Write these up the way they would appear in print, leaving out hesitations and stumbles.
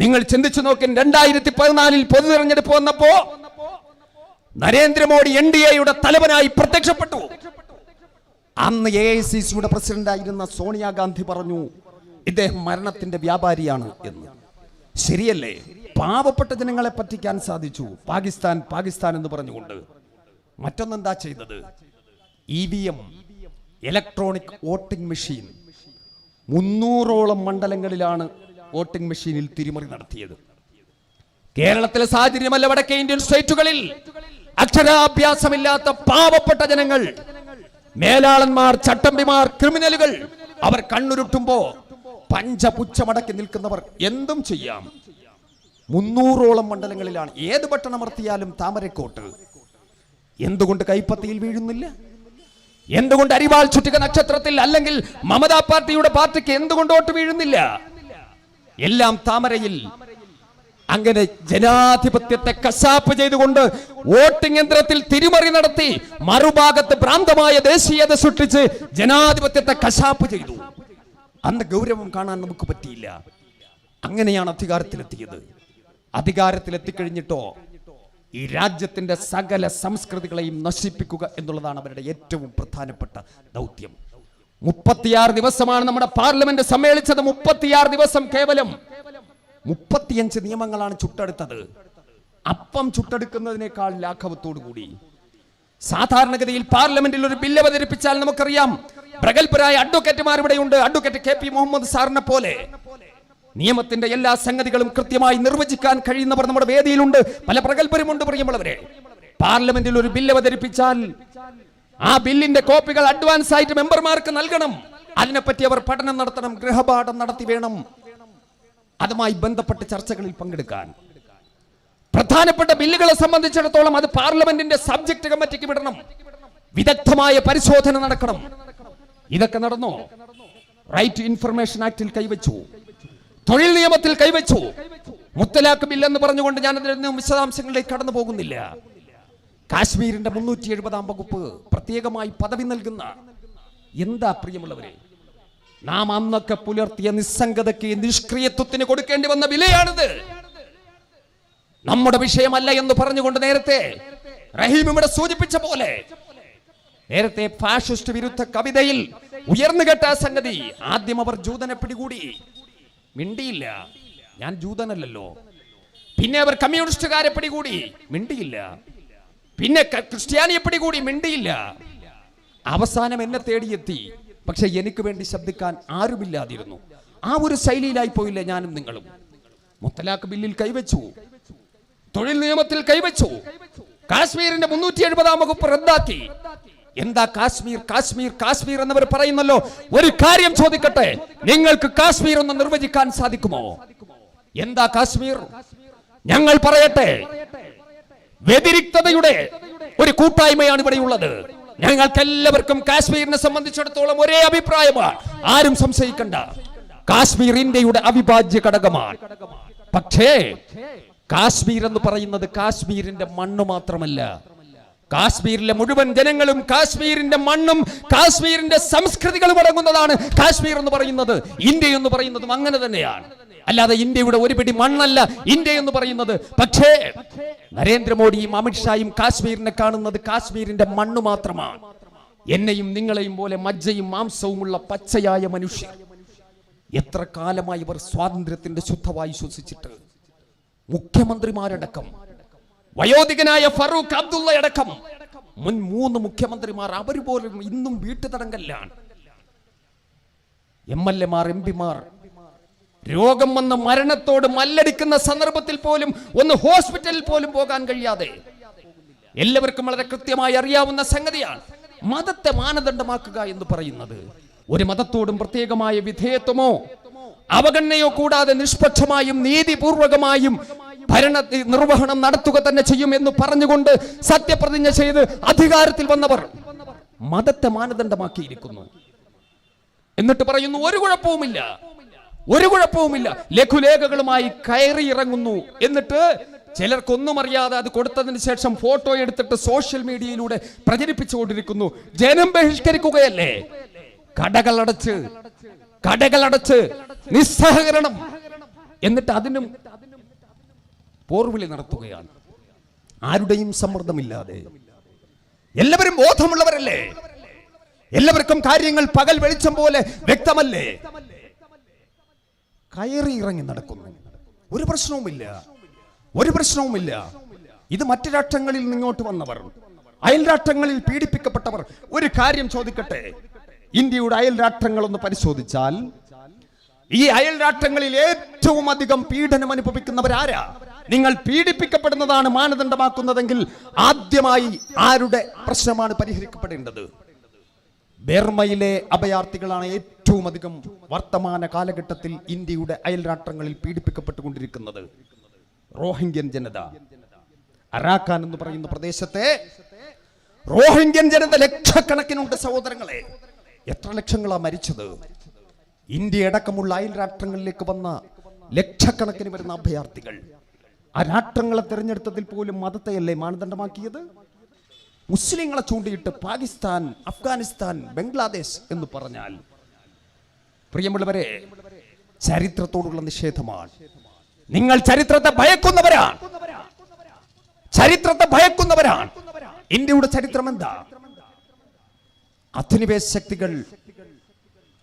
നിങ്ങൾ ചിന്തിച്ചു നോക്കി, 2014 പൊതു തെരഞ്ഞെടുപ്പ് വന്നപ്പോ നരേന്ദ്രമോദി NDAയുടെ തലവനായി പ്രത്യക്ഷപ്പെട്ടു. അന്ന് AICCയുടെ പ്രസിഡന്റായിരുന്ന സോണിയാഗാന്ധി പറഞ്ഞു ഇദ്ദേഹം മരണത്തിന്റെ വ്യാപാരിയാണ് എന്ന്. ശരിയല്ലേ? പാവപ്പെട്ട ജനങ്ങളെ പറ്റിക്കാൻ സാധിച്ചു. പാകിസ്ഥാൻ പാകിസ്ഥാൻ എന്ന് പറഞ്ഞുകൊണ്ട്. മറ്റൊന്നെന്താ ചെയ്തത്? EVM, electronic voting machine. 300ഓളം മണ്ഡലങ്ങളിലാണ് വോട്ടിംഗ് മെഷീനിൽ തിരിമറി നടത്തിയത്. കേരളത്തിലെ സാഹചര്യമല്ല, വടക്കേ ഇന്ത്യൻ സ്റ്റേറ്റുകളിൽ അക്ഷരാഭ്യാസമില്ലാത്ത പാവപ്പെട്ട ജനങ്ങൾ, മേലാളന്മാർ, ചട്ടമ്പിമാർ, ക്രിമിനലുകൾ, അവർ കണ്ണുരുട്ടുമ്പോ പഞ്ചപുച്ഛമടക്കി നിൽക്കുന്നവർ എന്തും ചെയ്യാം. 300ഓളം മണ്ഡലങ്ങളിലാണ്. ഏത് ബട്ടൺ അമർത്തിയാലും താമരക്കോട്ട്. എന്തുകൊണ്ട് കൈപ്പത്തിയിൽ വീഴുന്നില്ല? എന്തുകൊണ്ട് അരിവാൾ ചുറ്റിക നക്ഷത്രത്തിൽ അല്ലെങ്കിൽ മമതാ പാർട്ടിക്ക് എന്തുകൊണ്ട് വോട്ട് വീഴുന്നില്ല? എല്ലാം താമരയിൽ. അങ്ങനെ ജനാധിപത്യത്തെ കശാപ്പ് ചെയ്തുകൊണ്ട് വോട്ടിംഗ് യന്ത്രത്തിൽ തിരിമറി നടത്തി മറുഭാഗത്ത് ഭ്രാന്തമായ ദേശീയത സൃഷ്ടിച്ച് ജനാധിപത്യത്തെ കശാപ്പ് ചെയ്തു. അന്ന് ഗൗരവം കാണാൻ നമുക്ക് പറ്റിയില്ല. അങ്ങനെയാണ് അധികാരത്തിലെത്തിയത്. അധികാരത്തിലെത്തിക്കഴിഞ്ഞിട്ടോ ഈ രാജ്യത്തിന്റെ സകല സംസ്കൃതികളെയും നശിപ്പിക്കുക എന്നുള്ളതാണ് അവരുടെ ഏറ്റവും പ്രധാനപ്പെട്ട ദൗത്യം. 36 ദിവസമാണ് നമ്മുടെ പാർലമെന്റ് സമ്മേളിച്ചത്. 36 ദിവസം കേവലം 35 നിയമങ്ങളാണ് ചുട്ടെടുത്തത്. അപ്പം ചുട്ടെടുക്കുന്നതിനേക്കാൾ ലാഘവത്തോടു കൂടി. സാധാരണഗതിയിൽ പാർലമെന്റിൽ ഒരു ബില്ല് അവതരിപ്പിച്ചാൽ നമുക്കറിയാം, പ്രഗത്ഭരായ അഡ്വക്കേറ്റുമാർ ഇവിടെയുണ്ട്. അഡ്വക്കേറ്റ് KP മുഹമ്മദ് സാറിനെ പോലെ നിയമത്തിന്റെ എല്ലാ സംഗതികളും കൃത്യമായി നിർവചിക്കാൻ കഴിയുന്നവർ നമ്മുടെ വേദിയിലുണ്ട്. പല പ്രഗത്ഭരുമുണ്ട്. പ്രിയമുള്ളവരെ, പാർലമെന്റിൽ ഒരു ബില്ല് അവതരിപ്പിച്ചാൽ ആ ബില്ലിന്റെ കോപ്പികൾ അഡ്വാൻസ് ആയിട്ട് മെമ്പർമാർക്ക് നൽകണം. അതിനെപ്പറ്റി അവർ പഠനം നടത്തണം, ഗൃഹപാഠം നടത്തി വേണം അതുമായി ബന്ധപ്പെട്ട ചർച്ചകളിൽ പങ്കെടുക്കാൻ. പ്രധാനപ്പെട്ട ബില്ലുകളെ സംബന്ധിച്ചിടത്തോളം അത് പാർലമെന്റിന്റെ സബ്ജക്ട് കമ്മിറ്റിക്ക് വിടണം. വിദഗ്ധമായ പരിശോധന നടക്കണം. ഇതൊക്കെ നടന്നോ? റൈറ്റ് ടു ഇൻഫർമേഷൻ ആക്ടിൽ കൈവച്ചു, തൊഴിൽ നിയമത്തിൽ കൈവച്ചു. മുത്തലാഖ് ബിൽ എന്ന് പറഞ്ഞുകൊണ്ട് ഞാൻ അതിൽ വിശദാംശങ്ങളിലേക്ക് കടന്നു പോകുന്നില്ല. കാശ്മീരിന്റെ 370 വകുപ്പ് പ്രത്യേകമായി പദവി നൽകുന്ന. എന്താ പ്രിയമുള്ളവരെ, നാം അന്നൊക്കെ പുലർത്തിയ നിസ്സംഗതയ്ക്ക്, നിഷ്ക്രിയത്വത്തിന് കൊടുക്കേണ്ടി വന്ന വിലയാണിത്. നമ്മുടെ വിഷയമല്ല എന്ന് പറഞ്ഞുകൊണ്ട് നേരത്തെ റഹീം ഇവിടെ സൂചിപ്പിച്ച പോലെ, നേരത്തെ ഫാഷിസ്റ്റ് വിരുദ്ധ കവിതയിൽ ഉയർന്നു കേട്ട സംഗതി. ആദ്യം അവർ ജൂതനെ പിടികൂടി, മിണ്ടിയില്ല, ഞാൻ ജൂതനല്ലല്ലോ. പിന്നെ അവർ കമ്മ്യൂണിസ്റ്റുകാരെ പിടികൂടി, മിണ്ടിയില്ല. പിന്നെ ക്രിസ്ത്യാനിയെ പിടികൂടി, മിണ്ടിയില്ല. അവസാനം എന്നെ തേടിയെത്തി, പക്ഷെ എനിക്ക് വേണ്ടി ശബ്ദിക്കാൻ ആരുമില്ലാതിരുന്നു. ആ ഒരു ശൈലിയിലായി പോയില്ലേ ഞാനും നിങ്ങളും? മുത്തലാഖ് ബില്ലിൽ കൈവച്ചു, തൊഴിൽ നിയമത്തിൽ കൈവച്ചു, കാശ്മീരിന്റെ 370 വകുപ്പ് റദ്ദാക്കി. എന്താ കാശ്മീർ കാശ്മീർ കാശ്മീർ എന്നവർ പറയുന്നല്ലോ. ഒരു കാര്യം ചോദിക്കട്ടെ, നിങ്ങൾക്ക് കാശ്മീർ ഒന്ന് നിർവചിക്കാൻ സാധിക്കുമോ? എന്താ കാശ്മീർ? ഞങ്ങൾ പറയട്ടെ, വ്യതിരിക്തതയുടെ ഒരു കൂട്ടായ്മയാണ് ഇവിടെയുള്ളത്. ഞങ്ങൾക്ക് എല്ലാവർക്കും കാശ്മീരിനെ സംബന്ധിച്ചിടത്തോളം ഒരേ അഭിപ്രായമാണ്. ആരും സംശയിക്കണ്ട. കാശ്മീർ ഇന്ത്യയുടെ അവിഭാജ്യ ഘടകമാണ്. പക്ഷേ കാശ്മീർ എന്ന് പറയുന്നത് കാശ്മീരിന്റെ മണ്ണ് മാത്രമല്ല. കാശ്മീരിലെ മുഴുവൻ ജനങ്ങളും, കാശ്മീരിന്റെ മണ്ണും കാശ്മീരിന്റെ സംസ്കൃതികളും അടങ്ങുന്നതാണ് കാശ്മീർ എന്ന് പറയുന്നത്. ഇന്ത്യ എന്ന് പറയുന്നതും അങ്ങനെ തന്നെയാണ്. അല്ലാതെ ഇന്ത്യയുടെ ഒരു പിടി മണ്ണല്ല ഇന്ത്യ എന്ന് പറയുന്നത്. പക്ഷേ നരേന്ദ്രമോദിയും അമിത്ഷായും കാശ്മീരിനെ കാണുന്നത് കാശ്മീരിന്റെ മണ്ണ് മാത്രമാണ്. എന്നെയും നിങ്ങളെയും പോലെ മജ്ജയും മാംസവുമുള്ള പച്ചയായ മനുഷ്യർ. എത്ര കാലമായി ഇവർ സ്വാതന്ത്ര്യത്തിന്റെ ശുദ്ധവായു ശ്വസിച്ചിട്ട്? മുഖ്യമന്ത്രിമാരടക്കം, വയോധികനായ ഫറൂഖ് അബ്ദുള്ള അടക്കം മുൻ 3 മുഖ്യമന്ത്രിമാർ, അവർ പോലും ഇന്നും വീട്ടുതടങ്കലിലാണ്. MLA-മാർ, MP-മാർ രോഗം വന്ന് മരണത്തോട് മല്ലടിക്കുന്ന സന്ദർഭത്തിൽ പോലും ഒന്ന് ഹോസ്പിറ്റലിൽ പോലും പോകാൻ കഴിയാതെ. എല്ലാവർക്കും വളരെ കൃത്യമായി അറിയാവുന്ന സംഗതിയാണ്. മതത്തെ മാനദണ്ഡമാക്കുക എന്ന് പറയുന്നത് ഒരു മതത്തോടും പ്രത്യേകമായ വിധേയത്വമോ അവഗണനയോ കൂടാതെ നിഷ്പക്ഷമായും നീതിപൂർവകമായും ഭരണ നിർവഹണം നടത്തുക തന്നെ ചെയ്യും എന്ന് പറഞ്ഞുകൊണ്ട് സത്യപ്രതിജ്ഞ ചെയ്ത് അധികാരത്തിൽ വന്നവർ മതത്തെ മാനദണ്ഡമാക്കിയിരിക്കുന്നു. എന്നിട്ട് പറയുന്നു ഒരു കുഴപ്പവുമില്ല, ഒരു കുഴപ്പവുമില്ല, ലഘുലേഖകളുമായി കയറി ഇറങ്ങുന്നു. എന്നിട്ട് ചിലർക്കൊന്നും അറിയാതെ അത് കൊടുത്തതിന് ശേഷം ഫോട്ടോ എടുത്തിട്ട് സോഷ്യൽ മീഡിയയിലൂടെ പ്രചരിപ്പിച്ചുകൊണ്ടിരിക്കുന്നു. ജനം ബഹിഷ്കരിക്കുകയല്ലേ? കടകളടച്ച് നിസ്സഹകരണം എന്നിട്ട് അതിനും പോർവിളി നടത്തുകയാണ്. ആരുടെയും സമ്മർദ്ദമില്ലാതെ. എല്ലാവരും ബോധമുള്ളവരല്ലേ? എല്ലാവർക്കും കാര്യങ്ങൾ പകൽ വെളിച്ചം പോലെ വ്യക്തമല്ലേ? കയറി ഇറങ്ങി നടക്കുന്നു. ഒരു പ്രശ്നവുമില്ല. ഇത് മറ്റു രാഷ്ട്രങ്ങളിൽ നിന്നോട്ട് വന്നവർ, അയൽ രാഷ്ട്രങ്ങളിൽ പീഡിപ്പിക്കപ്പെട്ടവർ. ഒരു കാര്യം ചോദിക്കട്ടെ, ഇന്ത്യയുടെ അയൽ രാഷ്ട്രങ്ങളൊന്ന് പരിശോധിച്ചാൽ ഈ അയൽ രാഷ്ട്രങ്ങളിൽ ഏറ്റവും അധികം പീഡനം അനുഭവിക്കുന്നവരാരാ? നിങ്ങൾ പീഡിപ്പിക്കപ്പെടുന്നതാണ് മാനദണ്ഡമാക്കുന്നതെങ്കിൽ ആദ്യമായി ആരുടെ പ്രശ്നമാണ് പരിഹരിക്കപ്പെടേണ്ടത്? ബർമയിലെ അഭയാർത്ഥികളാണ് ഏറ്റവും അധികം വർത്തമാന കാലഘട്ടത്തിൽ ഇന്ത്യയുടെ അയൽ രാഷ്ട്രങ്ങളിൽ പീഡിപ്പിക്കപ്പെട്ടുകൊണ്ടിരിക്കുന്നത്. റോഹിംഗ്യൻ ജനത, അരാക്കാൻ എന്ന് പറയുന്ന പ്രദേശത്തെ റോഹിംഗ്യൻ ജനത ലക്ഷക്കണക്കിനുണ്ട് സഹോദരങ്ങളെ. എത്ര ലക്ഷങ്ങളാ മരിച്ചത്? ഇന്ത്യ അടക്കമുള്ള അയൽ രാഷ്ട്രങ്ങളിലേക്ക് വന്ന ലക്ഷക്കണക്കിന് വരുന്ന അഭയാർത്ഥികൾ. ആ രാഷ്ട്രങ്ങളെ തിരഞ്ഞെടുത്തതിൽ പോലും മതത്തെയല്ലേ മാനദണ്ഡമാക്കിയത്? മുസ്ലിങ്ങളെ ചൂണ്ടിയിട്ട് പാകിസ്ഥാൻ, അഫ്ഗാനിസ്ഥാൻ, ബംഗ്ലാദേശ് എന്ന് പറഞ്ഞാൽ പ്രിയമുള്ളവരെ, ചരിത്രത്തോടുള്ള നിഷേധമാണ്. നിങ്ങൾ ചരിത്രത്തെ ഭയക്കുന്നവരാണ്. ഇന്ത്യയുടെ ചരിത്രം എന്താ? അധിനിവേശ ശക്തികൾ,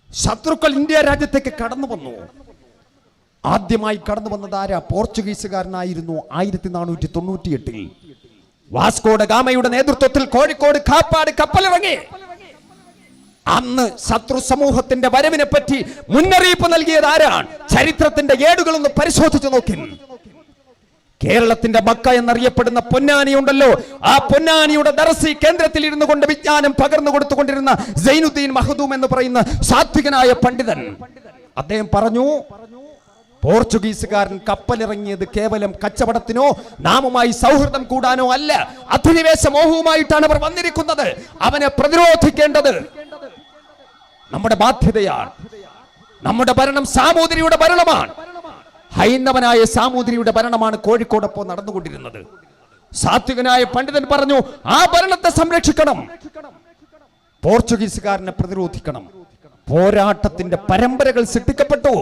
ശത്രുക്കൾ ഇന്ത്യ രാജ്യത്തേക്ക് കടന്നു വന്നു. ആദ്യമായി കടന്നു വന്നത് ആരാ? പോർച്ചുഗീസുകാരനായിരുന്നു. 1498 വാസ്കോ ഡ ഗാമയുടെ നേതൃത്വത്തിൽ കോഴിക്കോട് കാപ്പാട് കപ്പലിറങ്ങി. അന്ന് ശത്രു സമൂഹത്തിന്റെ വരവിനെ പറ്റി മുന്നറിയിപ്പ് നൽകിയത് ആരാണ്? ചരിത്രത്തിന്റെ ഏടുകളൊന്ന് പരിശോധിച്ചു നോക്കി. കേരളത്തിന്റെ മക്ക എന്നറിയപ്പെടുന്ന പൊന്നാനി ഉണ്ടല്ലോ, ആ പൊന്നാനിയുടെ ദർസി കേന്ദ്രത്തിൽ ഇരുന്നു കൊണ്ട് വിജ്ഞാനം പകർന്നു കൊടുത്തുകൊണ്ടിരുന്ന സൈനുദ്ദീൻ മഹദൂം എന്ന് പറയുന്ന സാത്വികനായ പണ്ഡിതൻ, അദ്ദേഹം പറഞ്ഞു, പോർച്ചുഗീസുകാരൻ കപ്പലിറങ്ങിയത് കേവലം കച്ചവടത്തിനോ നാമുമായി സൗഹൃദം കൂടാനോ അല്ല, അധിനിവേശ മോഹവുമായിട്ടാണ് അവർ വന്നിരിക്കുന്നത്. അവനെ പ്രതിരോധിക്കേണ്ടത് നമ്മുടെ ബാധ്യതയാണ്. നമ്മുടെ ഭരണം സാമൂതിരിയുടെ ഭരണമാണ്. ഹൈന്ദവനായ സാമൂതിരിയുടെ ഭരണമാണ് കോഴിക്കോടൊപ്പം നടന്നുകൊണ്ടിരുന്നത്. സാത്വികനായ പണ്ഡിതൻ പറഞ്ഞു, ആ ഭരണത്തെ സംരക്ഷിക്കണം, പോർച്ചുഗീസുകാരനെ പ്രതിരോധിക്കണം. പോരാട്ടത്തിന്റെ പരമ്പരകൾ സൃഷ്ടിക്കപ്പെട്ടു.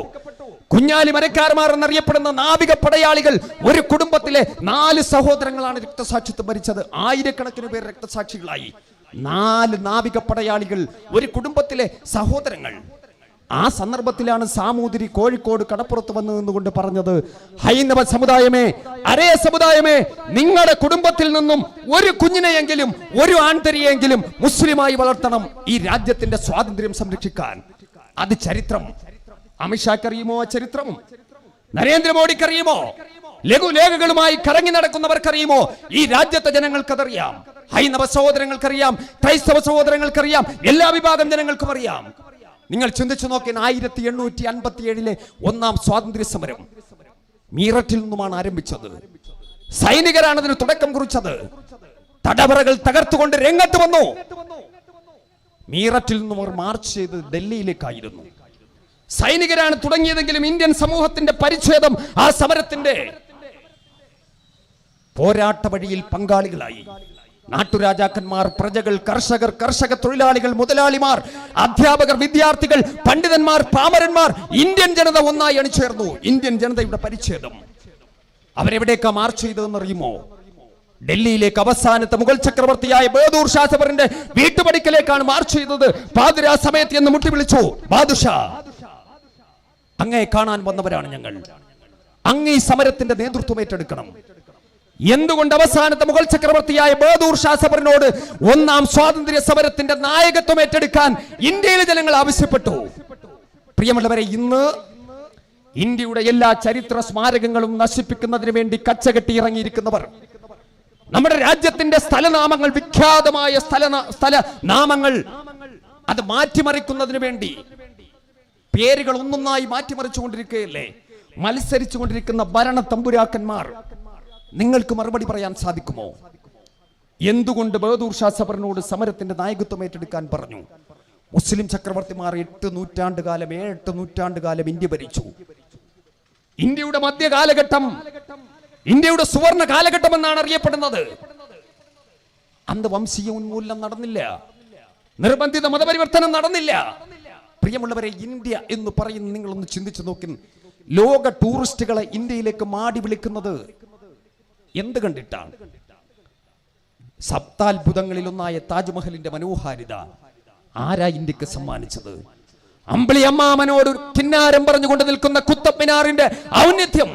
കുഞ്ഞാലി മരക്കാരന്മാർ എന്നറിയപ്പെടുന്ന നാവിക പടയാളികൾ, ഒരു കുടുംബത്തിലെ 4 സഹോദരങ്ങളാണ് രക്തസാക്ഷിത്വം ഭരിച്ചത്. ആയിരക്കണക്കിന് പേർ രക്തസാക്ഷികളായി. 4 നാവിക പടയാളികൾ, ഒരു കുടുംബത്തിലെ സഹോദരങ്ങൾ. ആ സന്ദർഭത്തിലാണ് സാമൂതിരി കോഴിക്കോട് കടപ്പുറത്ത് വന്നു നിന്നുകൊണ്ട് പറഞ്ഞത്, ഹൈന്ദവ സമുദായമേ, അരേ സമുദായമേ, നിങ്ങളുടെ കുടുംബത്തിൽ നിന്നും ഒരു കുഞ്ഞിനെയെങ്കിലും, ഒരു ആൺതരിയെങ്കിലും മുസ്ലിമായി വളർത്തണം, ഈ രാജ്യത്തിന്റെ സ്വാതന്ത്ര്യം സംരക്ഷിക്കാൻ. അത് ചരിത്രം. അമിത്ഷാക്കറിയുമോ ആ ചരിത്രം? നരേന്ദ്രമോദിക്കറിയുമോ? ലഘുലേഖകളുമായി കറങ്ങി നടക്കുന്നവർക്കറിയുമോ? ഈ രാജ്യത്തെ ജനങ്ങൾക്കതറിയാം. ഹൈന്ദവ സഹോദരങ്ങൾക്കറിയാം, ക്രൈസ്തവ സഹോദരങ്ങൾക്കറിയാം, എല്ലാ വിഭാഗം ജനങ്ങൾക്കും അറിയാം. നിങ്ങൾ ചിന്തിച്ചു നോക്കി, 1857 ഒന്നാം സ്വാതന്ത്ര്യ സമരം മീററ്റിൽ നിന്നുമാണ് ആരംഭിച്ചത്. സൈനികരാണ് അതിന് തുടക്കം കുറിച്ചത്. തടവറകൾ തകർത്തുകൊണ്ട് രംഗത്ത് വന്നു. മീററ്റിൽ നിന്നും അവർ മാർച്ച് ചെയ്ത് ഡൽഹിയിലേക്കായിരുന്നു. സൈനികരാണ് തുടങ്ങിയതെങ്കിലും ഇന്ത്യൻ സമൂഹത്തിന്റെ പരിച്ഛേദം ആ സമരത്തിന്റെ പോരാട്ട വഴിയിൽ പങ്കാളികളായി. നാട്ടുരാജാക്കന്മാർ, പ്രജകൾ, കർഷകർ, കർഷക തൊഴിലാളികൾ, മുതലാളിമാർ, അധ്യാപകർ, വിദ്യാർത്ഥികൾ, പണ്ഡിതന്മാർ, പാമരന്മാർ, ഇന്ത്യൻ ജനത ഒന്നായി അണിചേർന്നു. ഇന്ത്യൻ ജനതയുടെ പരിച്ഛേദം. അവരെവിടേക്കാ മാർച്ച് ചെയ്തതെന്നറിയുമോ? ഡൽഹിയിലേക്ക്. അവസാനത്തെ മുഗൾ ചക്രവർത്തിയായ ബഹദൂർ ഷാ സഫറിന്റെ വീട്ടുപടിക്കലേക്കാണ് മാർച്ച് ചെയ്തത്. പാതിരാ സമയത്ത് എന്ന് മുട്ടി വിളിച്ചു, ബാദുഷാ, അങ്ങയെ കാണാൻ വന്നവരാണ് ഞങ്ങൾ. അങ്ങ് ഈ സമരത്തിന്റെ നേതൃത്വം ഏറ്റെടുക്കണം. എന്തുകൊണ്ട് അവസാനത്തെ മുഗൾ ചക്രവർത്തിയായ ബഹദൂർ ഷാ സഫറിനോട് ഒന്നാം സ്വാതന്ത്ര്യ സമരത്തിന്റെ നായകത്വം ഏറ്റെടുക്കാൻ ഇന്ത്യയിലെ ജനങ്ങൾ ആവശ്യപ്പെട്ടു? പ്രിയമുള്ളവരെ, ഇന്ന് ഇന്ത്യയുടെ എല്ലാ ചരിത്ര സ്മാരകങ്ങളും നശിപ്പിക്കുന്നതിന് വേണ്ടി കച്ചകെട്ടി ഇറങ്ങിയിരിക്കുന്നവർ, നമ്മുടെ രാജ്യത്തിന്റെ സ്ഥലനാമങ്ങൾ, വിഖ്യാതമായ സ്ഥലനാമങ്ങൾ, അത് മാറ്റിമറിക്കുന്നതിന് വേണ്ടി പേരുകൾ ഒന്നൊന്നായി മാറ്റിമറിച്ചുകൊണ്ടിരിക്കുകയല്ലേ? മത്സരിച്ചുകൊണ്ടിരിക്കുന്ന ഭരണ തമ്പുരാക്കന്മാർ, നിങ്ങൾക്ക് മറുപടി പറയാൻ സാധിക്കുമോ? എന്തുകൊണ്ട് ബഹദൂർ ഷാ സഫറിനോട് സമരത്തിന്റെ നായകത്വം ഏറ്റെടുക്കാൻ പറഞ്ഞു? മുസ്ലിം ചക്രവർത്തിമാർ 8 നൂറ്റാണ്ടുകാലം ഇന്ത്യ ഭരിച്ചു. ഇന്ത്യയുടെ മധ്യകാലഘട്ടം, ഇന്ത്യയുടെ സുവർണ കാലഘട്ടം എന്നാണ് അറിയപ്പെടുന്നത്. അന്ന് വംശീയ ഉന്മൂലനം നടന്നില്ല, നിർബന്ധിത മതപരിവർത്തനം നടന്നില്ല. പ്രിയമുള്ളവരെ, ഇന്ത്യ എന്ന് പറയുന്ന നിങ്ങളൊന്ന് ചിന്തിച്ചു നോക്കി. ലോക ടൂറിസ്റ്റുകളെ ഇന്ത്യയിലേക്ക് മാടി വിളിക്കുന്നത് എന്ത് കണ്ടിട്ടാണ്? സപ്താത്ഭുതങ്ങളിലൊന്നായ താജ്മഹലിന്റെ മനോഹാരിത ആരാ ഇന്ത്യക്ക് സമ്മാനിച്ചത്? അമ്പിളി അമ്മാമനോട് കിന്നാരം പറഞ്ഞുകൊണ്ട് നിൽക്കുന്ന കുത്തബ് മിനാറിന്റെ ഔന്നത്യം.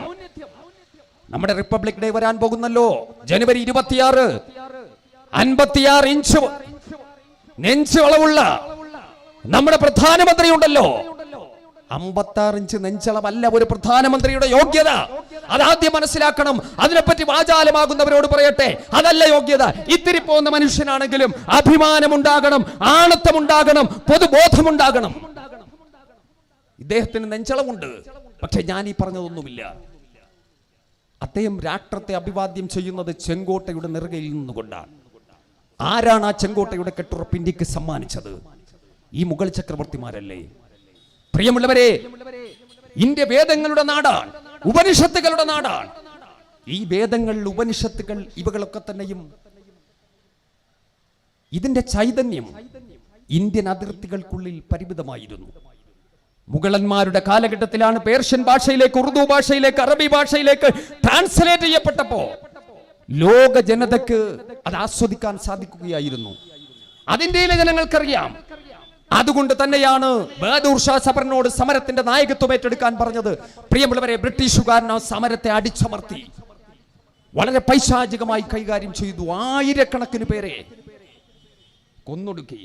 നമ്മുടെ റിപ്പബ്ലിക് ഡേ വരാൻ പോകുന്നല്ലോ, ജനുവരി 26. 56 ഇഞ്ച് നെഞ്ച് വളവുള്ള നമ്മുടെ പ്രധാനമന്ത്രി ഉണ്ടല്ലോ. 56 ഇഞ്ച് നെഞ്ചളവല്ല ഒരു പ്രധാനമന്ത്രിയുടെ യോഗ്യത. അതാദ്യം മനസ്സിലാക്കണം. അതിനെപ്പറ്റി വാചാലമാകുന്നവരോട് പറയട്ടെ, അതല്ല യോഗ്യത. ഇത്തിരി പോകുന്ന മനുഷ്യനാണെങ്കിലും അഭിമാനമുണ്ടാകണം, ആണത്തമുണ്ടാകണം, പൊതുബോധമുണ്ടാകണം. ഇദ്ദേഹത്തിന് നെഞ്ചളവുണ്ട്, പക്ഷെ ഞാൻ ഈ പറഞ്ഞതൊന്നുമില്ല. അദ്ദേഹം രാഷ്ട്രത്തെ അഭിവാദ്യം ചെയ്യുന്നത് ചെങ്കോട്ടയുടെ നെറുകയിൽ നിന്നുകൊണ്ടാണ്. ആരാണ് ആ ചെങ്കോട്ടയുടെ കെട്ടുറപ്പ് ഇന്ത്യക്ക് സമ്മാനിച്ചത്? ഈ മുഗൾ ചക്രവർത്തിമാരല്ലേ? പ്രിയമുള്ളവരെ, ഇന്ത്യ വേദങ്ങളുടെ നാടാണ്, ഉപനിഷത്തുകളുടെ നാടാണ്. ഈ വേദങ്ങൾ, ഉപനിഷത്തുകൾ, ഇവകളൊക്കെ തന്നെയും ഇതിന്റെ ചൈതന്യം ഇന്ത്യൻ അതിർത്തികൾക്കുള്ളിൽ പരിമിതമായിരുന്നു. മുഗളന്മാരുടെ കാലഘട്ടത്തിലാണ് പേർഷ്യൻ ഭാഷയിലേക്ക്, ഉറുദു ഭാഷയിലേക്ക്, അറബി ഭാഷയിലേക്ക് ട്രാൻസ്ലേറ്റ് ചെയ്യപ്പെട്ടപ്പോ ലോക ജനതയ്ക്ക് അത് ആസ്വദിക്കാൻ സാധിക്കുകയായിരുന്നു. അതിന്ത്യയിലെ ജനങ്ങൾക്കറിയാം. അതുകൊണ്ട് തന്നെയാണ് ബഹദൂർ ഷാ സഫറിനോട് സമരത്തിന്റെ നായകത്വം ഏറ്റെടുക്കാൻ പറഞ്ഞത്. പ്രിയമുള്ളവരെ, ബ്രിട്ടീഷുകാരൻ ആ സമരത്തെ അടിച്ചമർത്തി വളരെ പൈശാചികമായി കൈകാര്യം ചെയ്തു. ആയിരക്കണക്കിന് പേരെ കൊന്നൊടുക്കി.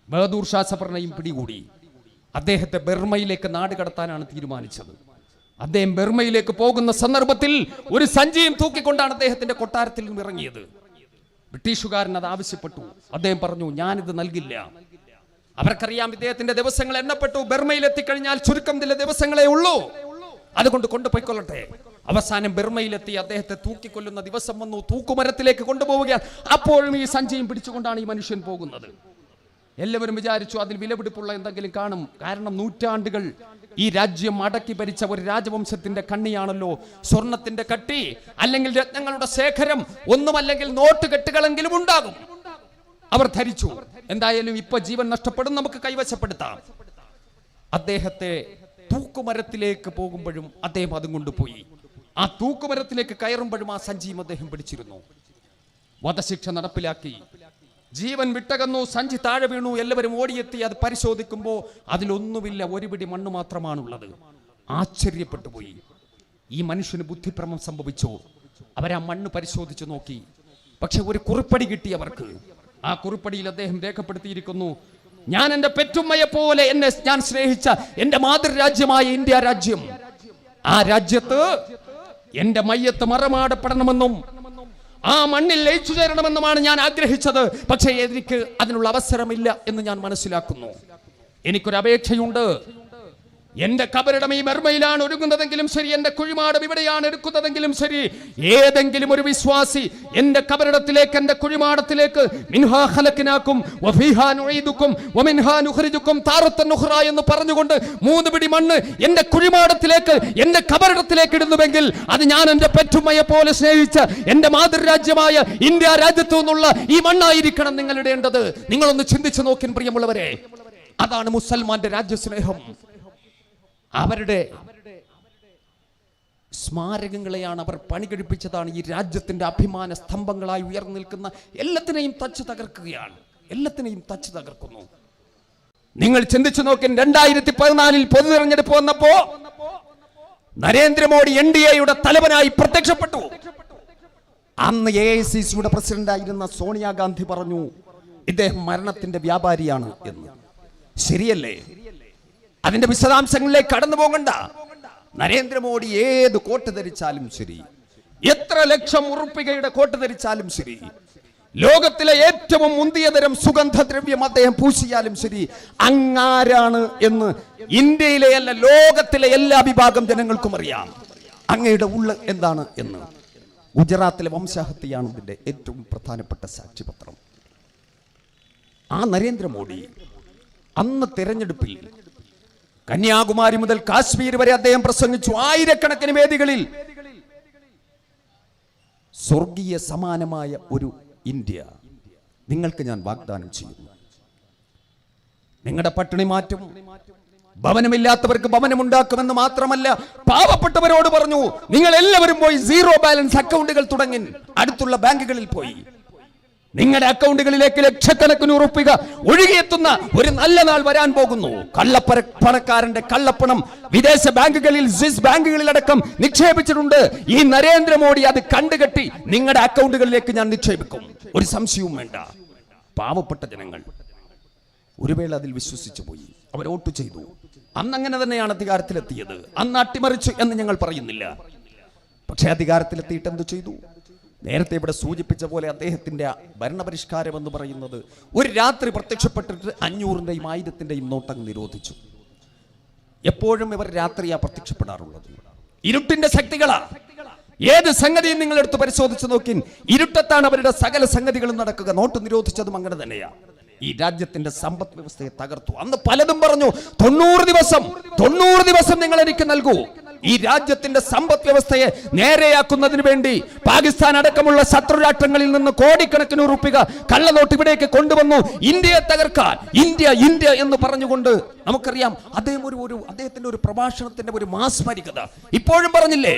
ബഹദൂർ ഷാ സഫറിനെയും പിടികൂടി. അദ്ദേഹത്തെ ബർമയിലേക്ക് നാട് കടത്താനാണ് തീരുമാനിച്ചത്. അദ്ദേഹം ബർമയിലേക്ക് പോകുന്ന സന്ദർഭത്തിൽ ഒരു സഞ്ചിയും തൂക്കിക്കൊണ്ടാണ് അദ്ദേഹത്തിന്റെ കൊട്ടാരത്തിൽ നിന്ന് ഇറങ്ങിയത്. ബ്രിട്ടീഷുകാരൻ അത് ആവശ്യപ്പെട്ടു. അദ്ദേഹം പറഞ്ഞു, ഞാനിത് നൽകില്ല. അവർക്കറിയാം ഇദ്ദേഹത്തിന്റെ ദിവസങ്ങൾ എണ്ണപ്പെട്ടു. ബർമയിൽ എത്തിക്കഴിഞ്ഞാൽ ചുരുക്കം ചില ദിവസങ്ങളെ ഉള്ളൂ, അതുകൊണ്ട് കൊണ്ടുപോയിക്കൊള്ളട്ടെ. അവസാനം ബർമയിലെത്തി അദ്ദേഹത്തെ തൂക്കിക്കൊല്ലുന്ന ദിവസം വന്നു. തൂക്കുമരത്തിലേക്ക് കൊണ്ടുപോവുകയാണ്. അപ്പോഴും ഈ സഞ്ചിയും പിടിച്ചുകൊണ്ടാണ് ഈ മനുഷ്യൻ പോകുന്നത്. എല്ലാവരും വിചാരിച്ചു അതിൽ വിലപിടിപ്പുള്ള എന്തെങ്കിലും കാണും. കാരണം നൂറ്റാണ്ടുകൾ ഈ രാജ്യം അടക്കി ഭരിച്ച ഒരു രാജവംശത്തിന്റെ കണ്ണിയാണല്ലോ സ്വർണത്തിന്റെ കട്ടി, അല്ലെങ്കിൽ രത്നങ്ങളുടെ ശേഖരം, ഒന്നുമല്ലെങ്കിൽ നോട്ട് കെട്ടുകളെങ്കിലും ഉണ്ടാകും. അവർ ധരിച്ചു എന്തായാലും ഇപ്പൊ ജീവൻ നഷ്ടപ്പെടും, നമുക്ക് കൈവശപ്പെടുത്താം. അദ്ദേഹത്തെ തൂക്കുമരത്തിലേക്ക് പോകുമ്പോഴും അദ്ദേഹം അതും കൊണ്ടുപോയി. ആ തൂക്കുമരത്തിലേക്ക് കയറുമ്പോഴും ആ സഞ്ചിയും അദ്ദേഹം പിടിച്ചിരുന്നു. വധശിക്ഷ നടപ്പിലാക്കി. ജീവൻ വിട്ടകന്നു. സഞ്ചി താഴെ വീണു. എല്ലാവരും ഓടിയെത്തി അത് പരിശോധിക്കുമ്പോൾ അതിലൊന്നുമില്ല, ഒരു പിടി മണ്ണ് മാത്രമാണുള്ളത്. ആശ്ചര്യപ്പെട്ടു പോയി. ഈ മനുഷ്യന് ബുദ്ധിഭ്രമം സംഭവിച്ചു. അവരാ മണ്ണ് പരിശോധിച്ചു നോക്കി. പക്ഷെ ഒരു കുറിപ്പടി കിട്ടി അവർക്ക്. ആ കുറിപ്പടിയിൽ അദ്ദേഹം രേഖപ്പെടുത്തിയിരിക്കുന്നു, ഞാൻ എന്റെ പെറ്റുമ്മയെ പോലെ എന്നെ ഞാൻ സ്നേഹിച്ച എന്റെ മാതൃരാജ്യമായ ഇന്ത്യ രാജ്യം, ആ രാജ്യത്ത് എന്റെ മയ്യത്ത് മറമാടപ്പെടണമെന്നും ആ മണ്ണിൽ ലയിച്ചു ചേരണമെന്നുമാണ് ഞാൻ ആഗ്രഹിച്ചത്. പക്ഷേ എനിക്ക് അതിനുള്ള അവസരമില്ല എന്ന് ഞാൻ മനസ്സിലാക്കുന്നു. എനിക്കൊരു അപേക്ഷയുണ്ട്. എന്റെ കബറിടം ഈ ബർമയിലാണ് ഒരുങ്ങുന്നതെങ്കിലും ശരി, എന്റെ കുഴിമാടം ഇവിടെയാണ് എടുക്കുന്നതെങ്കിലും ശരി, ഏതെങ്കിലും ഒരു വിശ്വാസി എന്റെ കബറിടത്തിലേക്ക്, എന്റെ കുഴിമാടത്തിലേക്ക് മിൻഹാ ഖലഖനാകും വഫീഹാ നുഈദുകും വമിൻഹാ നുഖ്രിജുകും താറത്തൻ ഉഖ്റ എന്ന് പറഞ്ഞുകൊണ്ട് 3 പിടി മണ്ണ് എന്റെ കുഴിമാടത്തിലേക്ക്, എന്റെ കബറിടത്തിലേക്ക് ഇടുന്നുവെങ്കിൽ അത് ഞാൻ എന്റെ പെറ്റുമ്മയെ പോലെ സ്നേഹിച്ച എന്റെ മാതൃരാജ്യമായ ഇന്ത്യ രാജ്യത്തു നിന്നുള്ള ഈ മണ്ണായിരിക്കണം നിങ്ങൾ ഇടേണ്ടത്. നിങ്ങളൊന്ന് ചിന്തിച്ചു നോക്കിൻ പ്രിയമുള്ളവരെ. അതാണ് മുസൽമാന്റെ രാജ്യസ്നേഹം. അവരുടെ സ്മാരകങ്ങളെയാണ് അവർ പണി കഴിപ്പിച്ചതാണ്. ഈ രാജ്യത്തിന്റെ അഭിമാന സ്തംഭങ്ങളായി ഉയർന്നു നിൽക്കുന്ന എല്ലാത്തിനെയും തച്ചു തകർക്കുകയാണ്. എല്ലാത്തിനെയും തച്ചു തകർക്കുന്നു. നിങ്ങൾ ചിന്തിച്ചു നോക്കി. 2014 പൊതു തെരഞ്ഞെടുപ്പ് വന്നപ്പോ നരേന്ദ്രമോദി NDAയുടെ തലവനായി പ്രത്യക്ഷപ്പെട്ടു. അന്ന് AICCയുടെ പ്രസിഡന്റായിരുന്ന സോണിയാഗാന്ധി പറഞ്ഞു ഇദ്ദേഹം മരണത്തിന്റെ വ്യാപാരിയാണ് എന്ന്. ശരിയല്ലേ? അതിന്റെ വിശദാംശങ്ങളിലേക്ക് കടന്നു പോകണ്ട. നരേന്ദ്രമോദി ഏത് കോട്ട് ധരിച്ചാലും ശരി, എത്ര ലക്ഷം ഉറുപ്പികയുടെ കോട്ട് ധരിച്ചാലും ശരി, ലോകത്തിലെ ഏറ്റവും മുന്തിയ തരം സുഗന്ധദ്രവ്യം അദ്ദേഹം പൂശിയാലും ശരി, അങ്ങാരാണ് എന്ന് ഇന്ത്യയിലെ അല്ല ലോകത്തിലെ എല്ലാ വിഭാഗം ജനങ്ങൾക്കും അറിയാം. അങ്ങയുടെ ഉള്ള് എന്താണ് എന്ന്. ഗുജറാത്തിലെ വംശഹത്യയാണ് ഇതിന്റെ ഏറ്റവും പ്രധാനപ്പെട്ട സാക്ഷ്യപത്രം. ആ നരേന്ദ്രമോദി അന്ന് തെരഞ്ഞെടുപ്പിൽ കന്യാകുമാരി മുതൽ കാശ്മീർ വരെ അദ്ദേഹം പ്രസംഗിച്ചു. ആയിരക്കണക്കിന് വേദികളിൽ സ്വർഗീയ സമാനമായ ഒരു ഇന്ത്യ നിങ്ങൾക്ക് ഞാൻ വാഗ്ദാനം ചെയ്യുന്നു. നിങ്ങളുടെ പട്ടിണി മാറ്റും, ഭവനമില്ലാത്തവർക്ക് ഭവനമുണ്ടാക്കുമെന്ന് മാത്രമല്ല, പാവപ്പെട്ടവരോട് പറഞ്ഞു, നിങ്ങൾ എല്ലാവരും പോയി സീറോ ബാലൻസ് അക്കൗണ്ടുകൾ തുടങ്ങി അടുത്തുള്ള ബാങ്കുകളിൽ പോയി നിങ്ങളുടെ അക്കൗണ്ടുകളിലേക്ക് ലക്ഷക്കണക്കിന് ഉറുപ്പിക ഒഴുകിയെത്തുന്ന ഒരു നല്ല നാൾ വരാൻ പോകുന്നു. പണക്കാരന്റെ കള്ളപ്പണം വിദേശ ബാങ്കുകളിൽ, സ്വിസ് ബാങ്കുകളിലടക്കം നിക്ഷേപിച്ചിട്ടുണ്ട്. ഈ നരേന്ദ്രമോദി അത് കണ്ടുകെട്ടി നിങ്ങളുടെ അക്കൗണ്ടുകളിലേക്ക് ഞാൻ നിക്ഷേപിക്കും, ഒരു സംശയവും വേണ്ട. പാവപ്പെട്ട ജനങ്ങൾ ഒരു വേള അതിൽ വിശ്വസിച്ചു പോയി, അവർ വോട്ട് ചെയ്തു. അന്നങ്ങനെ തന്നെയാണ് അധികാരത്തിലെത്തിയത്. അന്ന് അട്ടിമറിച്ചു എന്ന് ഞങ്ങൾ പറയുന്നില്ല. പക്ഷേ അധികാരത്തിലെത്തിയിട്ട് എന്ത് ചെയ്തു? നേരത്തെ ഇവിടെ സൂചിപ്പിച്ച പോലെ അദ്ദേഹത്തിന്റെ ഭരണപരിഷ്കാരം എന്ന് പറയുന്നത് ഒരു രാത്രി പ്രത്യക്ഷപ്പെട്ടിട്ട് 500-ന്റെയും 1000-ന്റെയും നോട്ടം നിരോധിച്ചു. എപ്പോഴും ഇവർ രാത്രിയാ പ്രത്യക്ഷപ്പെടാറുള്ളത്. ഇരുട്ടിന്റെ ശക്തികളാ. ഏത് സംഗതിയും നിങ്ങൾ എടുത്ത് പരിശോധിച്ച് നോക്കി, ഇരുട്ടത്താണ് അവരുടെ സകല സംഗതികളും നടക്കുക. നോട്ട് നിരോധിച്ചതും അങ്ങനെ തന്നെയാ. ഈ രാജ്യത്തിന്റെ സമ്പദ് വ്യവസ്ഥയെ തകർത്തു. അന്ന് പലതും പറഞ്ഞു, 90 ദിവസം നിങ്ങൾ എനിക്ക് നൽകൂ. ഈ രാജ്യത്തിന്റെ സമ്പദ് വ്യവസ്ഥയെ നേരെയാക്കുന്നതിന് വേണ്ടി പാകിസ്ഥാൻ അടക്കമുള്ള ശത്രു രാഷ്ട്രങ്ങളിൽ നിന്ന് കോടിക്കണക്കിന് ഉറുപ്പിക കള്ളനോട്ട് ഇവിടേക്ക് കൊണ്ടുവന്നു. ഇന്ത്യയെ തകർക്കാൻ, ഇന്ത്യ ഇന്ത്യ എന്ന് പറഞ്ഞുകൊണ്ട് നമുക്കറിയാം അദ്ദേഹത്തിന്റെ ഒരു പ്രഭാഷണത്തിന്റെ ഒരു മാസ്മരികത ഇപ്പോഴും പറഞ്ഞില്ലേ.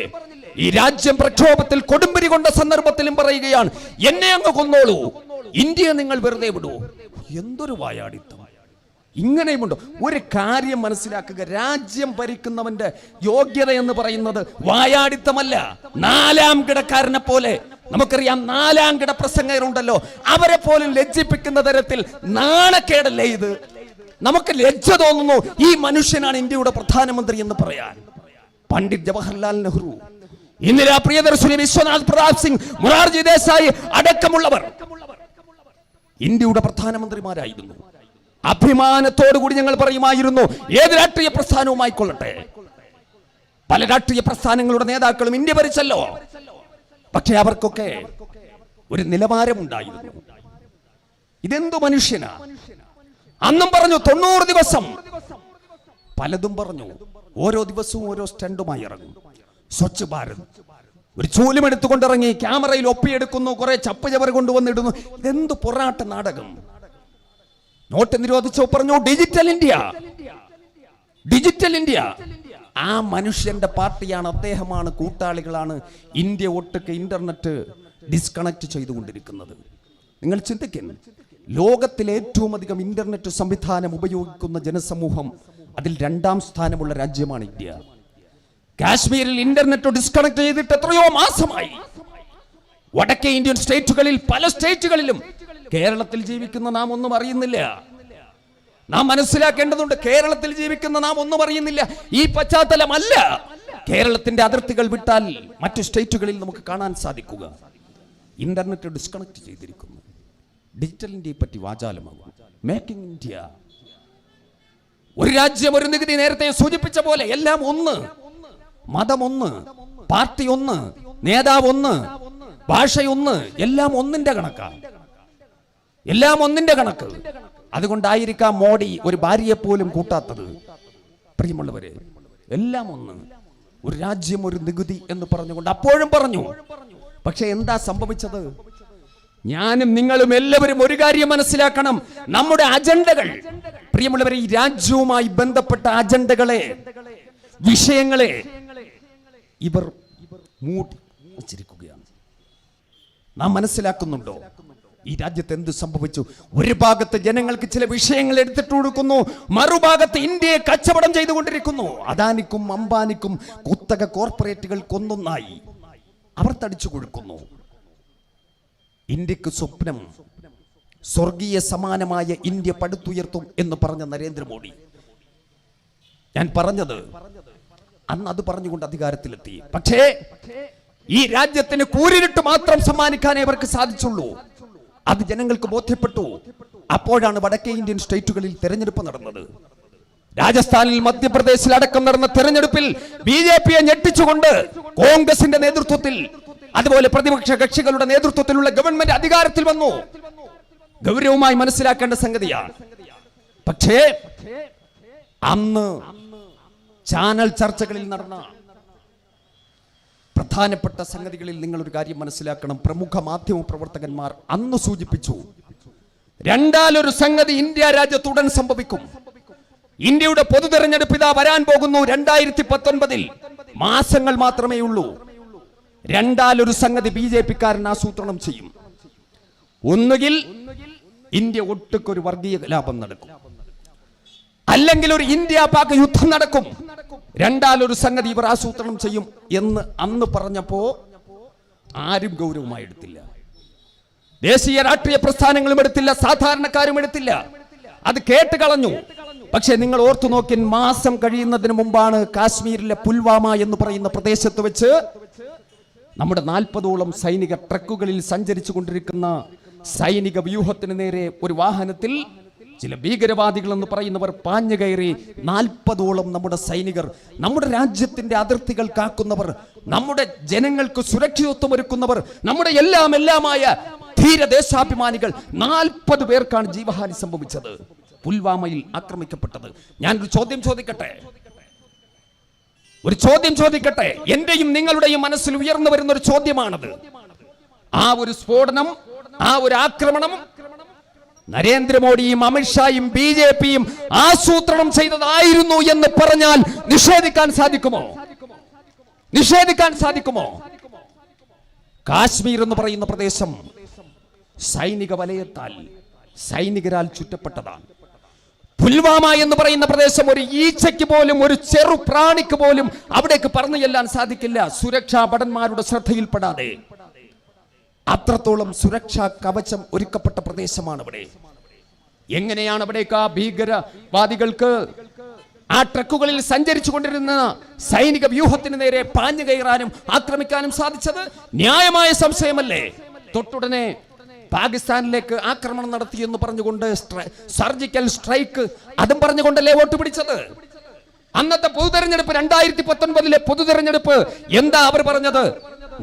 ഈ രാജ്യം പ്രക്ഷോഭത്തിൽ കൊടുമ്പിരി കൊണ്ട സന്ദർഭത്തിലും പറയുകയാണ്, എന്നെ അങ്ങ് കൊന്നോളൂ, ഇന്ത്യയെ നിങ്ങൾ വെറുതെ വിടൂ. എന്തൊരു വായാടിത്തം! ഇങ്ങനെയുമുണ്ടോ? ഒരു കാര്യം മനസ്സിലാക്കുക, രാജ്യം ഭരിക്കുന്നവന്റെ യോഗ്യത എന്ന് പറയുന്നത് വായാടിത്തമല്ല. 4ാം കിടക്കാരനെ പോലെ, നമുക്കറിയാം 4ാം കിട പ്രസംഗകരുണ്ടല്ലോ, അവരെ പോലും ലജ്ജിപ്പിക്കുന്ന തരത്തിൽ നാണക്കേടല്ലേ ഇത്? നമുക്ക് ലജ്ജ തോന്നുന്നു ഈ മനുഷ്യനാണ് ഇന്ത്യയുടെ പ്രധാനമന്ത്രി എന്ന് പറയാൻ. പണ്ഡിറ്റ് ജവഹർലാൽ നെഹ്റു, ഇന്ദിരാ പ്രിയദർശിനി, വിശ്വനാഥ് പ്രതാപ് സിംഗ്, മൊറാർജി ദേശായി അടക്കമുള്ളവർ ഇന്ത്യയുടെ പ്രധാനമന്ത്രിമാരായിരുന്നു. അഭിമാനത്തോടുകൂടി ഞങ്ങൾ പറയുമായിരുന്നു, ഏത് രാഷ്ട്രീയ പ്രസ്ഥാനവുമായിക്കൊള്ളട്ടെ, പല രാഷ്ട്രീയ പ്രസ്ഥാനങ്ങളുടെ നേതാക്കളും ഇന്ത്യ ഭരിച്ചല്ലോ, പക്ഷെ അവർക്കൊക്കെ ഒരു നിലവാരമുണ്ടായിരുന്നു. ഇതെന്തു മനുഷ്യനാ? അന്നും പറഞ്ഞു 90 ദിവസം, പലതും പറഞ്ഞു. ഓരോ ദിവസവും ഓരോ സ്റ്റണ്ടുമായി ഇറങ്ങും. സ്വച്ഛ് ഭാരത്, ഒരു ചൂലും എടുത്തുകൊണ്ടിറങ്ങി ക്യാമറയിൽ ഒപ്പിയെടുക്കുന്നു, കുറെ ചപ്പ് ചവർ കൊണ്ടുവന്നിടുന്നു. ഇതെന്ത് പൊറാട്ട നാടകം! നോട്ട് നിരോധിച്ചോ പറഞ്ഞു ഡിജിറ്റൽ ഇന്ത്യ, ഡിജിറ്റൽ ഇന്ത്യ. ആ മനുഷ്യന്റെ പാർട്ടിയാണ്, അദ്ദേഹമാണ്, കൂട്ടാളികളാണ് ഇന്ത്യ ഒട്ടുക്ക് ഇന്റർനെറ്റ് ഡിസ്കണക്ട് ചെയ്തുകൊണ്ടിരിക്കുന്നത്. നിങ്ങൾ ചിന്തിക്കുന്നു, ലോകത്തിലെ ഏറ്റവും അധികം ഇന്റർനെറ്റ് സംവിധാനം ഉപയോഗിക്കുന്ന ജനസമൂഹം, അതിൽ 2ാം സ്ഥാനമുള്ള രാജ്യമാണ് ഇന്ത്യ. കാശ്മീരിൽ ഇന്റർനെറ്റ് ഡിസ്കണക്ട് ചെയ്തിട്ട് എത്രയോ മാസമായി. വടക്കേ ഇന്ത്യൻ സ്റ്റേറ്റുകളിൽ, പല സ്റ്റേറ്റുകളിലും. കേരളത്തിൽ ജീവിക്കുന്ന നാം ഒന്നും അറിയുന്നില്ല. നാം മനസ്സിലാക്കേണ്ടതുണ്ട്, കേരളത്തിൽ ജീവിക്കുന്ന നാം ഒന്നും അറിയുന്നില്ല. ഈ പശ്ചാത്തലമല്ല കേരളത്തിന്റെ അതിർത്തികൾ വിട്ടാൽ മറ്റു സ്റ്റേറ്റുകളിൽ നമുക്ക് കാണാൻ സാധിക്കുക. ഇന്റർനെറ്റ് ഡിസ്കണക്ട് ചെയ്തിരിക്കുന്നു. ഡിജിറ്റൽ ഇന്ത്യയെ പറ്റി വാചാലമാകും. മേക്കിംഗ് ഇന്ത്യ, ഒരു രാജ്യം ഒരു നികുതി, നേരത്തെ സൂചിപ്പിച്ച പോലെ എല്ലാം ഒന്ന്, മതം ഒന്ന്, പാർട്ടി ഒന്ന്, നേതാവ് ഒന്ന്, ഭാഷയൊന്ന്, എല്ലാം ഒന്നിന്റെ കണക്കാണ്, എല്ലാം ഒന്നിന്റെ കണക്ക്. അതുകൊണ്ടായിരിക്കാം മോഡി ഒരു ഭാര്യയെ പോലും കൂട്ടാത്തത്. പ്രിയമുള്ളവരെ, എല്ലാം ഒന്ന്, ഒരു രാജ്യം ഒരു നികുതി എന്ന് പറഞ്ഞുകൊണ്ട് അപ്പോഴും പറഞ്ഞു. പക്ഷെ എന്താ സംഭവിച്ചത്? ഞാനും നിങ്ങളും എല്ലാവരും ഒരു കാര്യം മനസ്സിലാക്കണം, നമ്മുടെ അജണ്ടകൾ, പ്രിയമുള്ളവരെ, ഈ രാജ്യവുമായി ബന്ധപ്പെട്ട അജണ്ടകളെ, വിഷയങ്ങളെ ഇവർ മൂടി വച്ചിരിക്കുകയാണ്. നാം മനസ്സിലാക്കുന്നുണ്ടോ ഈ രാജ്യത്ത് എന്ത് സംഭവിച്ചു? ഒരു ഭാഗത്ത് ജനങ്ങൾക്ക് ചില വിഷയങ്ങൾ എടുത്തിട്ട് കൊടുക്കുന്നു, മറുഭാഗത്ത് ഇന്ത്യയെ കച്ചവടം ചെയ്തുകൊണ്ടിരിക്കുന്നു. അദാനിക്കും അംബാനിക്കും കുത്തക കോർപ്പറേറ്റുകൾക്കൊന്നൊന്നായി അവർ തടിച്ചു കൊടുക്കുന്നു. ഇന്ത്യക്ക് സ്വപ്നം, സ്വർഗീയ സമാനമായ ഇന്ത്യ പടുത്തുയർത്തും എന്ന് പറഞ്ഞ നരേന്ദ്രമോദി, ഞാൻ പറഞ്ഞത് അന്ന് അത് പറഞ്ഞുകൊണ്ട് അധികാരത്തിലെത്തി. പക്ഷേ ഈ രാജ്യത്തിന് കൂരിരുട്ട് മാത്രം സമ്മാനിക്കാനേ അവർക്ക് സാധിച്ചുള്ളൂ. അത് ജനങ്ങൾക്ക് ബോധ്യപ്പെട്ടു. അപ്പോഴാണ് വടക്കേ ഇന്ത്യൻ സ്റ്റേറ്റുകളിൽ തെരഞ്ഞെടുപ്പ് നടന്നത്. രാജസ്ഥാനിൽ, മധ്യപ്രദേശിൽ അടക്കം നടന്ന തെരഞ്ഞെടുപ്പിൽ ബിജെപിയെ ഞെട്ടിച്ചുകൊണ്ട് കോൺഗ്രസിന്റെ നേതൃത്വത്തിൽ, അതുപോലെ പ്രതിപക്ഷ കക്ഷികളുടെ നേതൃത്വത്തിലുള്ള ഗവൺമെന്റ് അധികാരത്തിൽ വന്നു. ഗൗരവമായി മനസ്സിലാക്കേണ്ട സംഗതിയാണ്. പക്ഷേ അന്ന് ചാനൽ ചർച്ചകളിൽ നടന്ന പ്രധാനപ്പെട്ട സംഗതികളിൽ നിങ്ങൾ ഒരു കാര്യം മനസ്സിലാക്കണം. പ്രമുഖ മാധ്യമ പ്രവർത്തകന്മാർ അന്ന് സൂചിപ്പിച്ചു, രണ്ടാലൊരു സംഗതി ഇന്ത്യ രാജ്യത്ത് ഉടൻ സംഭവിക്കും. ഇന്ത്യയുടെ പൊതു തെരഞ്ഞെടുപ്പ് ഇതാ വരാൻ പോകുന്നു 2019. മാസങ്ങൾ മാത്രമേ ഉള്ളൂ. രണ്ടാലൊരു സംഗതി BJP-കാരൻ ആസൂത്രണം ചെയ്യും. ഒന്നുകിൽ ഇന്ത്യ ഒട്ടുക്കൊരു വർഗീയ കലാപം നടക്കും, അല്ലെങ്കിൽ ഒരു ഇന്ത്യ പാക് യുദ്ധം നടക്കും. രണ്ടാലൊരു സംഗതി ഇവർ ആസൂത്രണം ചെയ്യും എന്ന് അന്ന് പറഞ്ഞപ്പോ ആരും ഗൗരവമായി എടുത്തില്ല. ദേശീയ രാഷ്ട്രീയ പ്രസ്ഥാനങ്ങളും എടുത്തില്ല, സാധാരണക്കാരും എടുത്തില്ല. അത് കേട്ട് കളഞ്ഞു. പക്ഷെ നിങ്ങൾ ഓർത്തു നോക്കി, മാസം കഴിയുന്നതിന് മുമ്പാണ് കാശ്മീരിലെ പുൽവാമ എന്ന് പറയുന്ന പ്രദേശത്ത് വെച്ച് നമ്മുടെ 40ഓളം സൈനികർ ട്രക്കുകളിൽ സഞ്ചരിച്ചു കൊണ്ടിരിക്കുന്ന സൈനിക വ്യൂഹത്തിന് നേരെ ഒരു വാഹനത്തിൽ ചില ഭീകരവാദികൾ എന്ന് പറയുന്നവർ പാഞ്ഞു കയറി 40ഓളം നമ്മുടെ സൈനികർ, നമ്മുടെ രാജ്യത്തിന്റെ അതിർത്തികൾ കാക്കുന്നവർ, നമ്മുടെ ജനങ്ങൾക്ക് സുരക്ഷിതത്വം ഒരുക്കുന്നവർ, നമ്മുടെ എല്ലാമായ ധീരദേശാഭിമാനികൾ 40 പേർക്കാണ് ജീവഹാനി സംഭവിച്ചത്, പുൽവാമയിൽ ആക്രമിക്കപ്പെട്ടത്. ഞാനൊരു ചോദ്യം ചോദിക്കട്ടെ, എന്റെയും നിങ്ങളുടെയും മനസ്സിൽ ഉയർന്നു വരുന്ന ഒരു ചോദ്യമാണത്. ആ ഒരു സ്ഫോടനം, ആ ഒരു ആക്രമണം നരേന്ദ്രമോദിയും അമിത്ഷായും BJP-യും ആസൂത്രണം ചെയ്തതായിരുന്നു എന്ന് പറഞ്ഞാൽ നിഷേധിക്കാൻ സാധിക്കുമോ? കാശ്മീർ എന്ന് പറയുന്ന പ്രദേശം സൈനിക വലയത്താൽ, സൈനികരാൽ ചുറ്റപ്പെട്ടതാണ്. പുൽവാമ എന്ന് പറയുന്ന പ്രദേശം ഒരു ഈച്ചയ്ക്ക് പോലും, ഒരു ചെറു പ്രാണിക്ക് പോലും അവിടേക്ക് പറന്നു ചെല്ലാൻ സാധിക്കില്ല, സുരക്ഷാ ഭടന്മാരുടെ ശ്രദ്ധയിൽപ്പെടാതെ. അത്രത്തോളം സുരക്ഷാ കവചം ഒരുക്കപ്പെട്ട പ്രദേശമാണ് അവിടെ. എങ്ങനെയാണ് അവിടേക്ക് ആ ഭീകരവാദികൾക്ക് ആ ട്രക്കുകളിൽ സഞ്ചരിച്ചു കൊണ്ടിരുന്ന സൈനിക വ്യൂഹത്തിന് നേരെ പാഞ്ഞു കയറാനും ആക്രമിക്കാനും സാധിച്ചത്? ന്യായമായ സംശയമല്ലേ? തൊട്ടുടനെ പാകിസ്ഥാനിലേക്ക് ആക്രമണം നടത്തി എന്ന് പറഞ്ഞുകൊണ്ട് സർജിക്കൽ സ്ട്രൈക്ക് അതും പറഞ്ഞുകൊണ്ടല്ലേ വോട്ട് പിടിച്ചത്? അന്നത്തെ പൊതുതെരഞ്ഞെടുപ്പ് 2019 പൊതുതെരഞ്ഞെടുപ്പ് എന്താ അവർ പറഞ്ഞത്?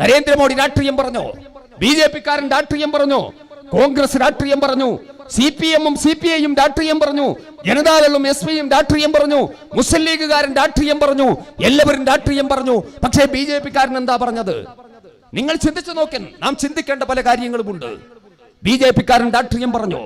നരേന്ദ്രമോദി രാഷ്ട്രീയം പറഞ്ഞു, BJP-കാരൻ രാഷ്ട്രീയം പറഞ്ഞു, കോൺഗ്രസ് രാഷ്ട്രീയം പറഞ്ഞു, CPM-ഉം CPI-യും രാഷ്ട്രീയം പറഞ്ഞു, ജനതാദളും SP-യും രാഷ്ട്രീയം പറഞ്ഞു, മുസ്ലിം ലീഗുകാരൻ രാഷ്ട്രീയം പറഞ്ഞു, എല്ലാവരും രാഷ്ട്രീയം പറഞ്ഞു. പക്ഷേ BJP-കാരൻ എന്താ പറഞ്ഞത്? നിങ്ങൾ ചിന്തിച്ചു നോക്കാൻ, നാം ചിന്തിക്കേണ്ട പല കാര്യങ്ങളുമുണ്ട്. BJP-കാരൻ രാഷ്ട്രീയം പറഞ്ഞു,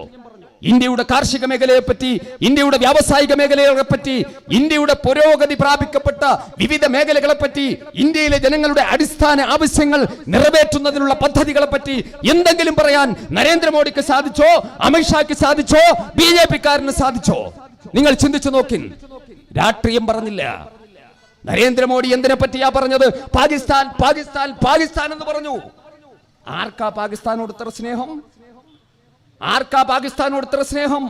ഇന്ത്യയുടെ കാർഷിക മേഖലയെ പറ്റി, ഇന്ത്യയുടെ വ്യാവസായിക മേഖലകളെ പറ്റി, ഇന്ത്യയുടെ പുരോഗതി പ്രാപിക്കപ്പെട്ട വിവിധ മേഖലകളെ പറ്റി, ഇന്ത്യയിലെ ജനങ്ങളുടെ അടിസ്ഥാന ആവശ്യങ്ങൾ നിറവേറ്റുന്നതിനുള്ള പദ്ധതികളെ പറ്റി എന്തെങ്കിലും പറയാൻ നരേന്ദ്രമോദിക്ക് സാധിച്ചോ? അമിത്ഷാക്ക് സാധിച്ചോ? BJP-കാരന് സാധിച്ചോ? നിങ്ങൾ ചിന്തിച്ചു നോക്കിൻ. രാഷ്ട്രീയം പറഞ്ഞില്ല. നരേന്ദ്രമോദി എന്തിനെ പറ്റിയാ പറഞ്ഞത്? പാകിസ്ഥാൻ എന്ന് പറഞ്ഞു. ആർക്കാ പാകിസ്ഥാനോട് ഇത്ര സ്നേഹം?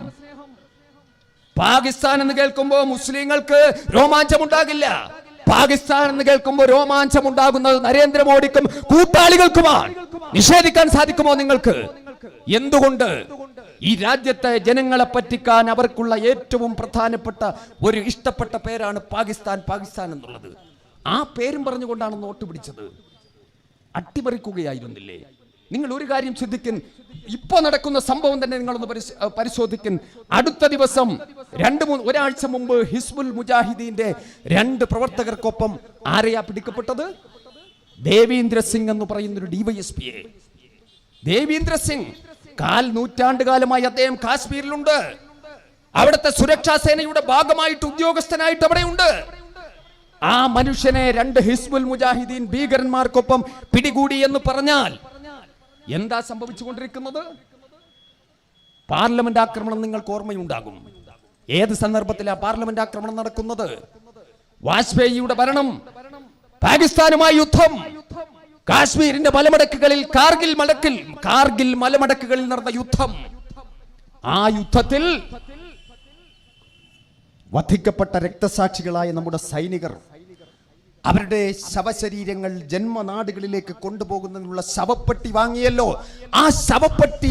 പാകിസ്ഥാൻ എന്ന് കേൾക്കുമ്പോൾ മുസ്ലിങ്ങൾക്ക് രോമാഞ്ചമുണ്ടാകില്ല. പാകിസ്ഥാൻ എന്ന് കേൾക്കുമ്പോൾ രോമാഞ്ചമുണ്ടാകുന്നത് നരേന്ദ്രമോദിക്കും കൂട്ടാളികൾക്കുമാണ്. നിഷേധിക്കാൻ സാധിക്കുമോ നിങ്ങൾക്ക്? എന്തുകൊണ്ട്? ഈ രാജ്യത്തെ ജനങ്ങളെ പറ്റിക്കാൻ അവർക്കുള്ള ഏറ്റവും പ്രധാനപ്പെട്ട ഒരു ഇഷ്ടപ്പെട്ട പേരാണ് പാകിസ്ഥാൻ എന്നുള്ളത്. ആ പേരും പറഞ്ഞുകൊണ്ടാണ് വോട്ട് പിടിച്ചത്. അട്ടിമറിക്കുകയായിരുന്നില്ലേ? നിങ്ങൾ ഒരു കാര്യം ചിന്തിക്കൻ, ഇപ്പോ നടക്കുന്ന സംഭവം തന്നെ നിങ്ങളൊന്ന് പരിശോധിക്കൻ. അടുത്ത ദിവസം ഒരാഴ്ച മുമ്പ് ഹിസ്ബുൽ മുജാഹിദീന്റെ 2 പ്രവർത്തകർക്കൊപ്പം ആരെയാ പിടിക്കപ്പെട്ടത്? ദേവീന്ദ്ര സിംഗ് എന്ന് പറയുന്ന ഒരു DYSP-യെ. ദേവീന്ദ്ര സിംഗ് 4 നൂറ്റാണ്ടുകാലമായി അദ്ദേഹം കാശ്മീരിലുണ്ട്. അവിടുത്തെ സുരക്ഷാ സേനയുടെ ഭാഗമായിട്ട് ഉദ്യോഗസ്ഥനായിട്ട് അവിടെയുണ്ട്. ആ മനുഷ്യനെ 2 ഹിസ്ബുൽ മുജാഹിദീൻ ഭീകരന്മാർക്കൊപ്പം പിടികൂടി എന്ന് പറഞ്ഞാൽ എന്താ സംഭവിച്ചുകൊണ്ടിരിക്കുന്നത്? പാർലമെന്റ് ആക്രമണം നിങ്ങൾക്ക് ഓർമ്മയുണ്ടാകും. ഏത് സന്ദർഭത്തിലാണ് പാർലമെന്റ് ആക്രമണം നടക്കുന്നത്? വാജ്പേയിയുടെ ഭരണം, പാകിസ്ഥാനുമായി യുദ്ധം, കാശ്മീരിന്റെ മലമടക്കുകളിൽ, കാർഗിൽ മലമടക്കുകളിൽ നടന്ന യുദ്ധം. ആ യുദ്ധത്തിൽ വധിക്കപ്പെട്ട രക്തസാക്ഷികളായ നമ്മുടെ സൈനികർ അവരുടെ ശവശരീരങ്ങൾ ജന്മനാടുകളിലേക്ക് കൊണ്ടുപോകുന്നതിനുള്ള ശവപ്പെട്ടി വാങ്ങിയല്ലോ. ആ ശവപ്പെട്ടി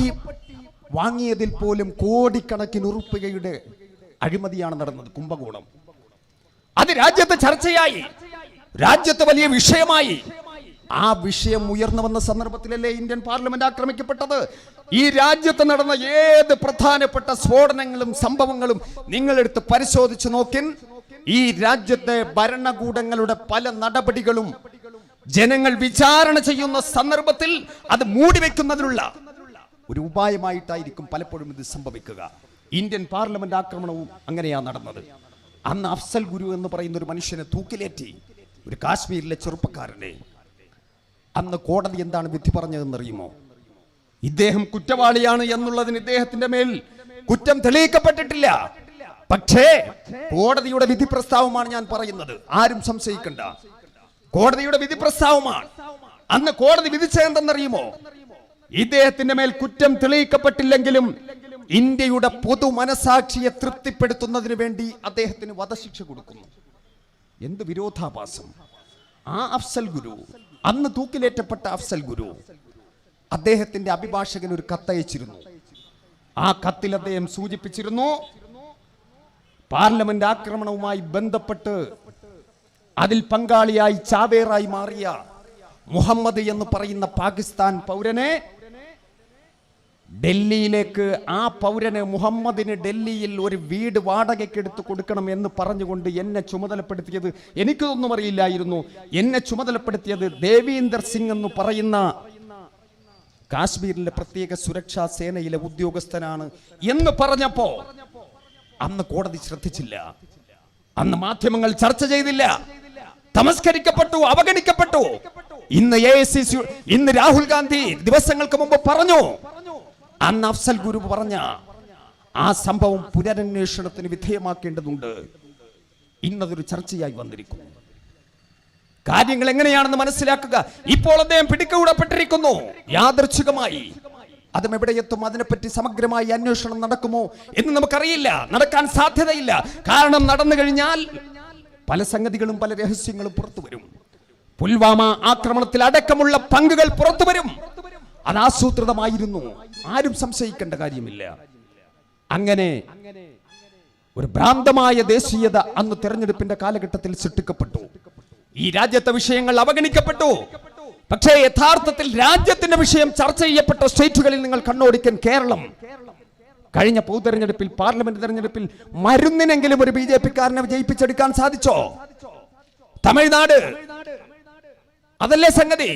വാങ്ങിയതിൽ പോലും കോടിക്കണക്കിന് ഉറുപ്പികയുടെ അഴിമതിയാണ് നടന്നത്, കുംഭകോണം. അത് രാജ്യത്തെ ചർച്ചയായി, രാജ്യത്തെ വലിയ വിഷയമായി. ആ വിഷയം ഉയർന്നു വന്ന സന്ദർഭത്തിലല്ലേ ഇന്ത്യൻ പാർലമെന്റ് ആക്രമിക്കപ്പെട്ടത്? ഈ രാജ്യത്ത് നടന്ന ഏത് പ്രധാനപ്പെട്ട സ്ഫോടനങ്ങളും സംഭവങ്ങളും നിങ്ങളെടുത്ത് പരിശോധിച്ച് നോക്കിൻ. ഈ രാജ്യത്തെ ഭരണകൂടങ്ങളുടെ പല നടപടികളും ജനങ്ങൾ വിചാരണ ചെയ്യുന്ന സന്ദർഭത്തിൽ അത് മൂടിവെക്കുന്നതിനുള്ള ഒരു ഉപായമായിട്ടായിരിക്കും പലപ്പോഴും ഇത് സംഭവിക്കുക. ഇന്ത്യൻ പാർലമെന്റ് ആക്രമണവും അങ്ങനെയാ നടന്നത്. അന്ന് അഫ്സൽ ഗുരു എന്ന് പറയുന്ന ഒരു മനുഷ്യനെ തൂക്കിലേറ്റി, ഒരു കാശ്മീരിലെ ചെറുപ്പക്കാരനെ. അന്ന് കോടതി എന്താണ് വിധി പറഞ്ഞതെന്നറിയുമോ? ഇദ്ദേഹം കുറ്റവാളിയാണ് എന്നുള്ളതിന് ഇദ്ദേഹത്തിന്റെ മേൽ കുറ്റം തെളിയിക്കപ്പെട്ടിട്ടില്ല. പക്ഷേ കോടതിയുടെ വിധി പ്രസ്താവമാണ് ഞാൻ പറയുന്നത്, ആരും സംശയിക്കണ്ട. കോടതിയുടെ വിധി പ്രസ്താവമാണ്. അന്ന് കോടതി വിധിച്ചതെന്തെന്നറിയുമോ? ഇദ്ദേഹത്തിന്റെ മേൽ കുറ്റം തെളിയിക്കപ്പെട്ടില്ലെങ്കിലും ഇന്ത്യയുടെ പൊതു മനസാക്ഷിയെ തൃപ്തിപ്പെടുത്തുന്നതിന് വേണ്ടി അദ്ദേഹത്തിന് വധശിക്ഷ കൊടുക്കുന്നു. എന്ത് വിരോധാഭാസം! ആ അഫ്സൽ ഗുരു, അന്ന് തൂക്കിലേറ്റപ്പെട്ട അഫ്സൽ ഗുരു, അദ്ദേഹത്തിന്റെ അഭിഭാഷകൻ ഒരു കത്തയച്ചിരുന്നു. ആ കത്തിൽ അദ്ദേഹം സൂചിപ്പിച്ചിരുന്നു, പാർലമെന്റ് ആക്രമണവുമായി ബന്ധപ്പെട്ട് അതിൽ പങ്കാളിയായി ചാവേറായി മാറിയ മുഹമ്മദ് എന്ന് പറയുന്ന പാകിസ്ഥാൻ പൗരനെ ഡൽഹിയിലേക്ക്, ആ പൗരന് മുഹമ്മദിന് ഡൽഹിയിൽ ഒരു വീട് വാടകയ്ക്ക് എടുത്ത് കൊടുക്കണം എന്ന് പറഞ്ഞുകൊണ്ട് എന്നെ ചുമതലപ്പെടുത്തിയത്, എനിക്കൊന്നും അറിയില്ലായിരുന്നു, എന്നെ ചുമതലപ്പെടുത്തിയത് ദേവീന്ദർ സിംഗ് എന്ന് പറയുന്ന കാശ്മീരിലെ പ്രത്യേക സുരക്ഷാ സേനയിലെ ഉദ്യോഗസ്ഥനാണ് എന്ന് പറഞ്ഞപ്പോ അന്ന് കോടതി ശ്രദ്ധിച്ചില്ല. അന്ന് മാധ്യമങ്ങൾ ചർച്ച ചെയ്തില്ല, തമസ്കരിക്കപ്പെട്ടു, അവഗണിക്കപ്പെട്ടു. ഇന്ന് AICC, ഇന്ന് രാഹുൽ ഗാന്ധി ദിവസങ്ങൾക്ക് മുമ്പ് പറഞ്ഞു, അന്ന് അഫ്സൽ ഗുരു പറഞ്ഞ ആ സംഭവം പുനരന്വേഷണത്തിന് വിധേയമാക്കേണ്ടതുണ്ട്. ഇന്നതൊരു ചർച്ചയായി വന്നിരിക്കുന്നു. കാര്യങ്ങൾ എങ്ങനെയാണെന്ന് മനസ്സിലാക്കുക. ഇപ്പോൾ അദ്ദേഹം പിടികൂടപ്പെട്ടിരിക്കുന്നു യാദൃച്ഛികമായി. അതും എവിടെയെത്തും, അതിനെപ്പറ്റി സമഗ്രമായി അന്വേഷണം നടക്കുമോ എന്ന് നമുക്കറിയില്ല, നടക്കാൻ സാധ്യതയില്ല. കാരണം നടന്നു കഴിഞ്ഞാൽ പല സംഗതികളും, പല രഹസ്യങ്ങളും പുറത്തു വരും. പുൽവാമ ആക്രമണത്തിൽ അടക്കമുള്ള പങ്കുകൾ പുറത്തു വരും. അത് ആസൂത്രിതമായിരുന്നു, ആരും സംശയിക്കേണ്ട കാര്യമില്ല. അങ്ങനെ ഒരു ഭ്രാന്തമായ ദേശീയത അന്ന് തെരഞ്ഞെടുപ്പിന്റെ കാലഘട്ടത്തിൽ സൃഷ്ടിക്കപ്പെട്ടു. ഈ രാജ്യത്തെ വിഷയങ്ങൾ അവഗണിക്കപ്പെട്ടു. പക്ഷേ യഥാർത്ഥത്തിൽ രാജ്യത്തിന്റെ വിഷയം ചർച്ച ചെയ്യപ്പെട്ട സ്റ്റേറ്റുകളിൽ നിങ്ങൾ കണ്ണോടിക്കാൻ കേരളം, കഴിഞ്ഞ പൊതുതെരഞ്ഞെടുപ്പിൽ, പാർലമെന്റ് തെരഞ്ഞെടുപ്പിൽ മരുന്നിനെങ്കിലും ഒരു BJP-കാരനെ വിജയിപ്പിച്ചെടുക്കാൻ സാധിച്ചോ? തമിഴ്നാട്, അതല്ലേ സംഗതി.